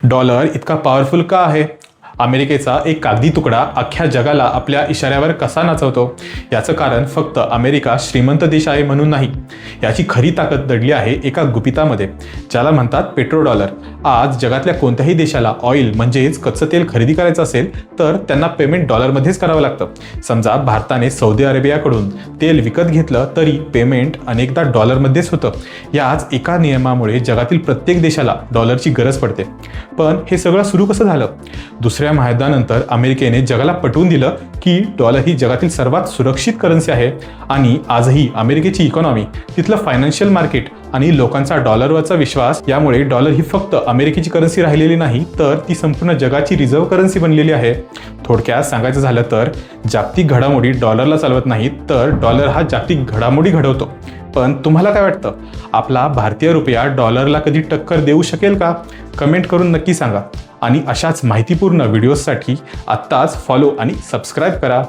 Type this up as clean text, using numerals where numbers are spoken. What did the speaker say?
Dollar इतका powerful का आहे? अमेरिकेचा एक कागदी तुकडा अख्ख्या जगाला आपल्या इशाऱ्यावर कसा नाचवतो? याचं कारण फक्त अमेरिका श्रीमंत देश आहे म्हणून नाही. याची खरी ताकद दडली आहे एका गुपितामध्ये, ज्याला म्हणतात पेट्रो डॉलर. आज जगातल्या कोणत्याही देशाला ऑइल म्हणजेच कच्चं तेल खरेदी करायचं असेल तर त्यांना पेमेंट डॉलरमध्येच करावं लागतं. समजा भारताने सौदी अरेबियाकडून तेल विकत घेतलं तरी पेमेंट अनेकदा डॉलरमध्येच होतं. याच एका नियमामुळे जगातील प्रत्येक देशाला डॉलरची गरज पडते. पण हे सगळं सुरू कसं झालं? दुसऱ्या महायुद्धानंतर अमेरिकेने जगाला पटवून दिलं की डॉलर ही जगातील सर्वात सुरक्षित करन्सी आहे आणि आजही अमेरिकेची इकॉनॉमी, तिथलं फायनान्शियल मार्केट आणि लोकांचा डॉलरवरचा विश्वास यामुळे डॉलर ही फक्त अमेरिकेची करन्सी राहिलेली नाही, तर ती संपूर्ण जगाची रिझर्व्ह करन्सी बनलेली आहे. थोडक्यात सांगायचं झालं तर जागतिक घडामोडी डॉलरला चालवत नाहीत, तर डॉलर हा जागतिक घडामोडी घडवतो. पण तुम्हाला काय वाटतं, आपला भारतीय रुपया डॉलरला कधी टक्कर देऊ शकेल का? कमेंट करून नक्की सांगा. आणि अशाच माहितीपूर्ण व्हिडिओजसाठी आत्ताच फॉलो आणि सबस्क्राईब करा.